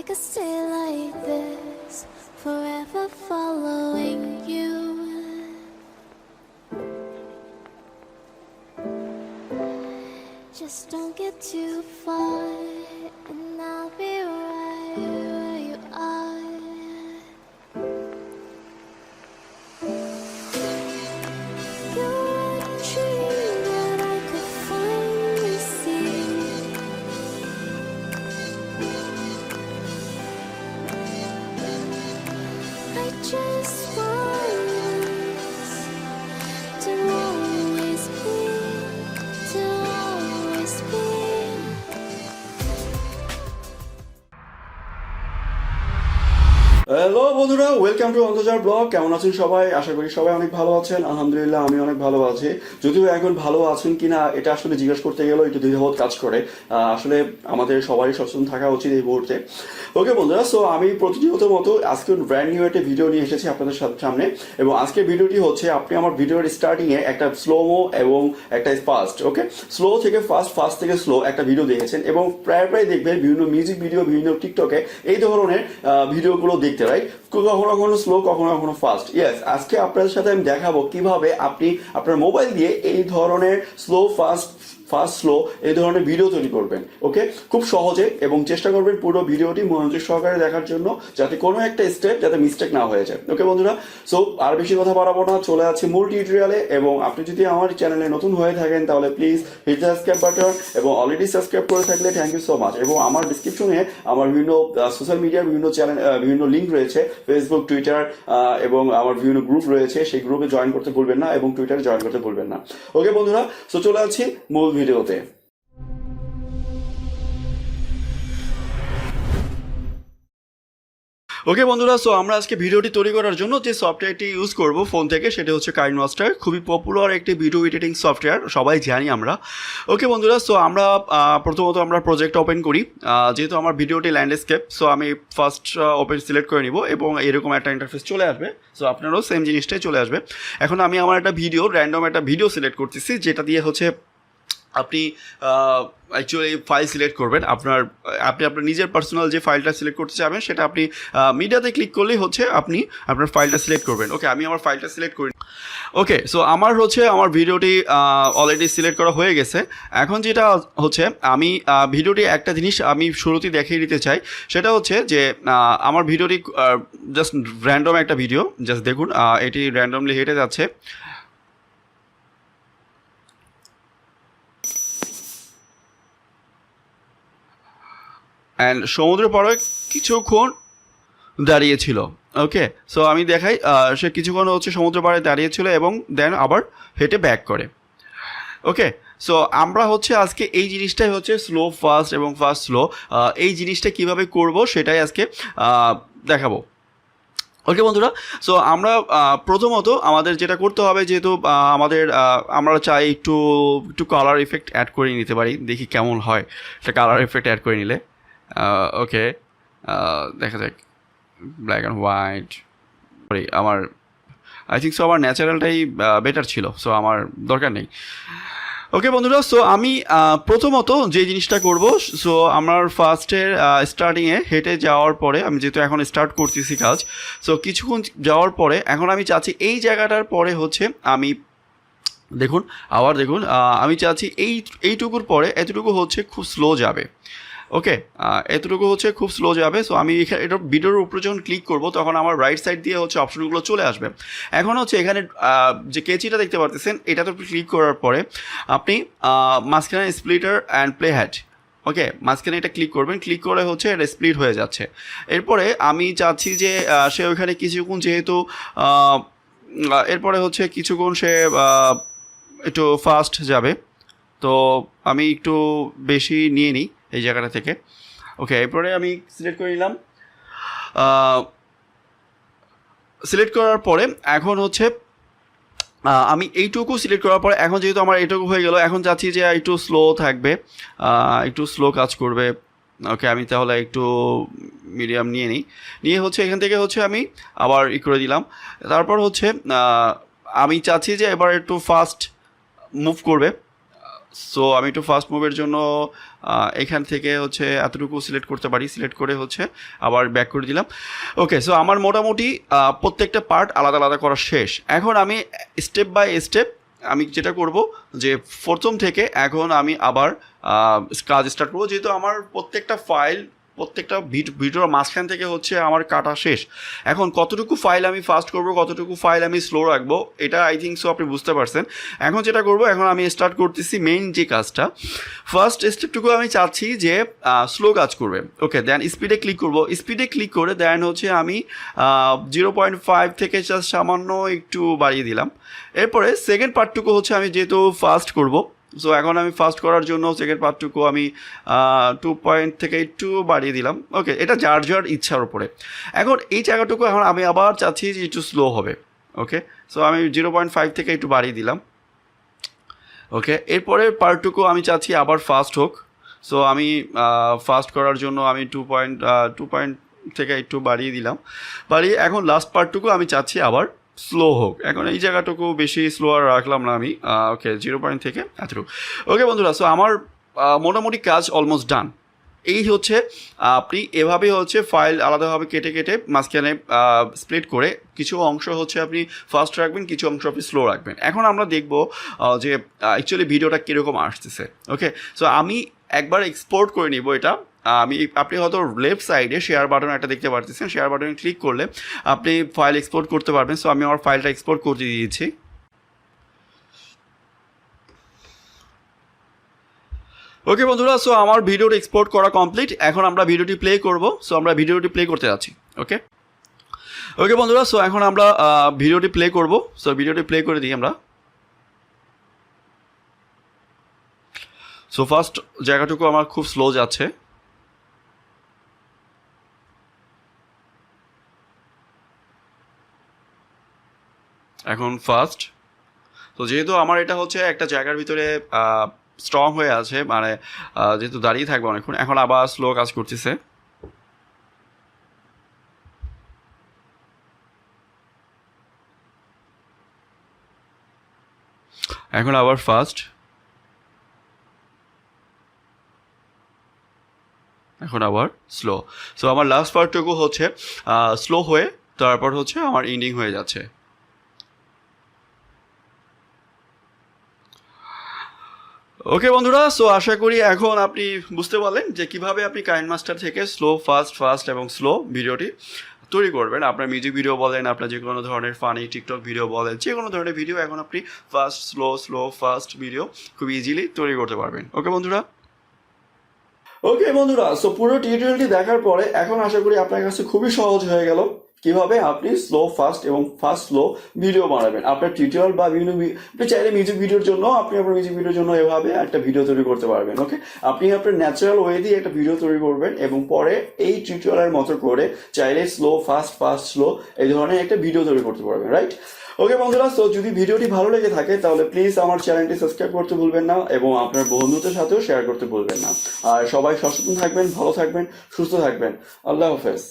I could stay like this, forever following you. Just don't get too far, and I'll be right where you are. You're a dream that I could finally see. I just want us to always be, to always be. Hello বন্ধুরা, welcome to অন্তর্জাল blog. কেমন আছেন সবাই? আশা করি সবাই অনেক ভালো আছেন। আলহামদুলিল্লাহ আমি অনেক ভালো আছি। যদিও এখন ভালো আছেন কিনা এটা আসলে জিজ্ঞেস করতে গেলেও একটু দ্বিধাবোধ কাজ করে। আসলে আমাদের সবারই সচেতন থাকা উচিত এই মুহূর্তে। ওকে বন্ধুরা, সো আমি প্রতিনিয়ত মতো আজকে ব্র্যান্ড নিউ একটা ভিডিও নিয়ে এসেছি আপনাদের সামনে। এবং আজকের ভিডিওটি হচ্ছে, আপনি আমার ভিডিওর স্টার্টিংয়ে একটা স্লোমো এবং একটা ফাস্ট, ওকে, স্লো থেকে ফাস্ট, ফাস্ট থেকে স্লো একটা ভিডিও দেখেছেন এবং প্রায় দেখবেন বিভিন্ন মিউজিক ভিডিও, বিভিন্ন টিকটকে এই ধরনের ভিডিওগুলো দেখতে, রাইট? কখনো কখনো স্লো, কখনো কখনো ফাস্ট। ইয়েস, আজকে আপনাদের সাথে আমি দেখাবো কিভাবে আপনি আপনার মোবাইল দিয়ে এই ধরনের স্লো ফাস্ট, ফাস্ট স্লো এই ধরনের ভিডিও তৈরি করবেন। ওকে, খুব সহজে, এবং চেষ্টা করবেন পুরো ভিডিওটি মনোযোগ সহকারে দেখার জন্য, যাতে কোনো একটা স্টেপ যাতে মিস্টেক না হয়ে যায়। ওকে বন্ধুরা, সো আর বেশি কথা বাড়াবো না, চলে যাচ্ছি মূল টিউটোরিয়ালে। এবং আপনি যদি আমার চ্যানেলে নতুন হয়ে থাকেন তাহলে please hit the subscribe button, এবং অলরেডি সাবস্ক্রাইব করে থাকলে থ্যাংক ইউ সো মাচ। এবং আমার ডিসক্রিপশনে আমার বিভিন্ন সোশ্যাল মিডিয়ার বিভিন্ন চ্যানেল, বিভিন্ন লিঙ্ক রয়েছে, ফেসবুক, টুইটার, এবং আমার বিভিন্ন গ্রুপ রয়েছে, সেই গ্রুপে জয়েন করতে ভুলবেন না, এবং টুইটারে জয়েন করতে ভুলবেন না। ওকে বন্ধুরা, সো চলে যাচ্ছি মূল ভিডিওতে। ওকে বন্ধুরা, সো আমরা আজকে ভিডিওটি তৈরি করার জন্য যে সফটওয়্যারটি ইউজ করব ফোন থেকে, সেটা হচ্ছে KineMaster। খুবই পপুলার একটি ভিডিও এডিটিং সফটওয়্যার, সবাই জানি আমরা। ওকে বন্ধুরা, সো আমরা প্রথমত আমরা প্রজেক্ট ওপেন করি। যেহেতু আমার ভিডিওটি ল্যান্ডস্কেপ, সো আমি ফার্স্ট ওপেন সিলেক্ট করে নিব এবং এরকম একটা ইন্টারফেস চলে আসবে। সো আপনারও সেম জিনিসটাই চলে আসবে। এখন আমি আমার একটা ভিডিও, র্যান্ডম একটা ভিডিও সিলেক্ট করতেছি, যেটা দিয়ে হচ্ছে আপনি অ্যাকচুয়ালি ফাইল সিলেক্ট করবেন। আপনি আপনার নিজের পার্সোনাল যে ফাইলটা সিলেক্ট করতে চাবেন, সেটা আপনি মিডিয়াতে ক্লিক করলেই হচ্ছে আপনি আপনার ফাইলটা সিলেক্ট করবেন। ওকে, আমি আমার ফাইলটা সিলেক্ট করি। ওকে, সো আমার ভিডিওটি অলরেডি সিলেক্ট করা হয়ে গেছে। এখন যেটা হচ্ছে, আমি ভিডিওটি একটা জিনিস আমি শুরুতেই দেখিয়ে দিতে চাই, সেটা হচ্ছে যে আমার ভিডিওটি জাস্ট র্যান্ডম একটা ভিডিও। জাস্ট দেখুন, এটি র্যান্ডমলি হেঁটে যাচ্ছে। অ্যান্ড সমুদ্রের পাড়ে কিছুক্ষণ দাঁড়িয়েছিল। ওকে, সো আমি দেখাই, সে কিছুক্ষণ হচ্ছে সমুদ্র পাড়ে দাঁড়িয়েছিল এবং দেন আবার হেঁটে ব্যাক করে। ওকে, সো আমরা হচ্ছে আজকে এই জিনিসটাই হচ্ছে স্লো ফাস্ট এবং ফাস্ট স্লো, এই জিনিসটা কিভাবে করব সেটাই আজকে দেখাবো। ওকে বন্ধুরা, সো আমরা প্রথমত আমাদের যেটা করতে হবে, যেহেতু আমরা চাই একটু কালার ইফেক্ট অ্যাড করে নিতে পারি, দেখি কেমন হয় একটা কালার ইফেক্ট অ্যাড করে নিলে। ওকে, দেখা যাক, black and white. I think so আমার ন্যাচারালটাই বেটার ছিল, সো আমার দরকার নেই। ওকে বন্ধুরা, সো আমি প্রথমত যে জিনিসটা করব, সো আমার ফার্স্টের স্টার্টিংয়ে হেঁটে যাওয়ার পরে, আমি যেহেতু এখন স্টার্ট করতেছি কাজ, সো কিছুক্ষণ যাওয়ার পরে এখন আমি চাচ্ছি এই জায়গাটার পরে হচ্ছে আমি দেখুন, আমি চাচ্ছি এইটুকুর পরে এতটুকু হচ্ছে খুব স্লো যাবে। ওকে, এতটুকু হচ্ছে খুব স্লো যাবে। সো আমি এটা ভিডিওর উপরে যখন ক্লিক করব, তখন আমার রাইট সাইড দিয়ে হচ্ছে অপশনগুলো চলে আসবে। এখন হচ্ছে এখানে যে কেচিটা দেখতে পারতেছেন, এটাতে ক্লিক করার পরে আপনি মাঝখানে স্প্লিটার অ্যান্ড প্লে হ্যাড, ওকে, মাঝখানে এটা ক্লিক করবেন। ক্লিক করে হচ্ছে এটা স্প্লিট হয়ে যাচ্ছে। এরপরে আমি চাচ্ছি যে সে ওইখানে কিছুক্ষণ, যেহেতু এরপরে হচ্ছে কিছুক্ষণ সে একটু ফাস্ট যাবে, তো আমি একটু বেশি নিয়ে নিই এই জায়গাটা থেকে। ওকে, এরপরে আমি সিলেক্ট করে নিলাম। সিলেক্ট করার পরে এখন হচ্ছে আমি এইটুকু সিলেক্ট করার পরে, এখন যেহেতু আমার এইটুকু হয়ে গেল, এখন চাচ্ছি যে একটু স্লো থাকবে, একটু স্লো কাজ করবে। ওকে, আমি তাহলে একটু মিডিয়াম নিয়ে হচ্ছে এখান থেকে হচ্ছে আমি আবার করে দিলাম। তারপর হচ্ছে আমি চাচ্ছি যে এবার একটু ফাস্ট মুভ করবে। সো আমি একটু ফাস্ট মুভের জন্য এখান থেকে হচ্ছে এতটুকু সিলেক্ট করতে পারি, সিলেক্ট করে হচ্ছে আবার ব্যাক করে দিলাম। ওকে, সো আমার মোটামুটি প্রত্যেকটা পার্ট আলাদা আলাদা করা শেষ। এখন আমি স্টেপ বাই স্টেপ আমি যেটা করব যে প্রথম থেকে এখন আমি আবার কাজ স্টার্ট করবো, যেহেতু আমার প্রত্যেকটা ভিডিওর মাঝখান থেকে হচ্ছে আমার কাটা শেষ। এখন কতটুকু ফাইল আমি ফাস্ট করব, কতটুকু ফাইল আমি স্লো রাখবো, এটা আই থিঙ্ক সো আপনি বুঝতে পারছেন। এখন যেটা করব, এখন আমি স্টার্ট করতেছি মেইন যে কাজটা। ফার্স্ট স্টেপটুকু আমি চাচ্ছি যে স্লো কাজ করবে। ওকে, দেন স্পিডে ক্লিক করব, স্পিডে ক্লিক করে দেন হচ্ছে আমি 0.5 থেকে জাস্ট সামান্য একটু বাড়িয়ে দিলাম। এরপরে সেকেন্ড পার্টটুকু হচ্ছে আমি যেহেতু ফাস্ট করব, সো এখন আমি ফাস্ট করার জন্য সেকেন্ড পার্টটুকু আমি 2 পয়েন্ট থেকে একটু বাড়িয়ে দিলাম। ওকে, এটা যার যার ইচ্ছার উপরে। এখন এই জায়গাটুকু এখন আমি আবার চাচ্ছি যে একটু স্লো হবে। ওকে, সো আমি 0.5 থেকে একটু বাড়িয়ে দিলাম। ওকে, এরপরে পার্টটুকু আমি চাচ্ছি আবার ফাস্ট হোক। সো আমি ফাস্ট করার জন্য আমি 2 পয়েন্ট থেকে একটু বাড়িয়ে দিলাম। বাড়িয়ে এখন লাস্ট পার্টটুকু আমি চাচ্ছি আবার স্লো হোক। এখন এই জায়গাটুকু বেশি স্লো আর রাখলাম না আমি। ওকে, 0 থেকে এতটুকু। ওকে বন্ধুরা, সো আমার মোটামুটি কাজ অলমোস্ট ডান। এই হচ্ছে আপনি এভাবে হচ্ছে ফাইল আলাদাভাবে কেটে কেটে মাঝখানে স্প্লিট করে কিছু অংশ হচ্ছে আপনি ফাস্ট রাখবেন, কিছু অংশ আপনি স্লো রাখবেন। এখন আমরা দেখব যে অ্যাকচুয়ালি ভিডিওটা কীরকম আসতেছে। ওকে, সো আমি একবার এক্সপোর্ট করে নিব এটা। আপনি হয়তো লেফট সাইডে শেয়ার বাটন একটা দেখতে পারতেছেন, শেয়ার বাটনে ক্লিক করলে আপনি ফাইল এক্সপোর্ট করতে পারবেন। সো আমি আমার ফাইলটা এক্সপোর্ট করতে দিয়েছি। ওকে বন্ধুরা, সো আমার ভিডিওটি এক্সপোর্ট করা কমপ্লিট। এখন আমরা ভিডিওটি প্লে করব। সো আমরা ভিডিওটি প্লে করতে যাচ্ছি। ওকে ওকে বন্ধুরা, সো এখন আমরা ভিডিওটি প্লে করব। সো ভিডিওটি প্লে করে দিই আমরা। সো ফার্স্ট জায়গাটুকু আমার খুব স্লো যাচ্ছে। এখন ফার্স্ট। তো যেহেতু আমার এটা হচ্ছে একটা জায়গার ভিতরে স্ট্রং হয়ে আছে, মানে যেহেতু দাঁড়িয়ে থাকবে অনেকক্ষণ, এখন আবার স্লো কাজ করতেছে। এখন আবার ফাস্ট, এখন আবার স্লো। সো আমার লাস্ট পার্টটুকু হচ্ছে স্লো হয়ে তারপর হচ্ছে আমার এন্ডিং হয়ে যাচ্ছে। ওকে বন্ধুরা, সো আশা করি এখন আপনি বুঝতে পারলেন যে কিভাবে আপনি কাইনমাস্টার থেকে স্লো ফাস্ট এবং স্লো ভিডিওটি তৈরি করবেন। আপনার মিউজিক ভিডিও বলেন, আপনার যে কোনো ধরনের ফানি টিকটক ভিডিও বলেন, যে কোনো ধরনের ভিডিও এখন আপনি ফাস্ট স্লো ফাস্ট ভিডিও খুব ইজিলি তৈরি করতে পারবেন। ওকে বন্ধুরা, ওকে বন্ধুরা, সো পুরো টিউটোরিয়ালটি দেখার পরে এখন আশা করি আপনার কাছে খুবই সহজ হয়ে গেল কিভাবে আপনি স্লো ফাস্ট এবং ফাস্ট স্লো ভিডিও বানাবেন। আপনার টিউটোরিয়াল বা বিভিন্ন আপনি চাইলে মিউজিক ভিডিওর জন্য আপনি আপনার মিউজিক ভিডিওর জন্য এভাবে একটা ভিডিও তৈরি করতে পারবেন। ওকে, আপনি আপনার ন্যাচারাল ওয়ে দিয়ে একটা ভিডিও তৈরি করবেন এবং পরে এই টিউটোরিয়ালের মতো করে চাইলে স্লো ফাস্ট স্লো এই ধরনের একটা ভিডিও তৈরি করতে পারবেন, রাইট? ওকে বন্ধুরা, তো যদি ভিডিওটি ভালো লেগে থাকে তাহলে প্লিজ আমার চ্যানেলটি সাবস্ক্রাইব করতে ভুলবেন না এবং আপনার বন্ধুদের সাথেও শেয়ার করতে ভুলবেন না। আর সবাই সচেতন থাকবেন, ভালো থাকবেন, সুস্থ থাকবেন। আল্লাহ হাফেজ।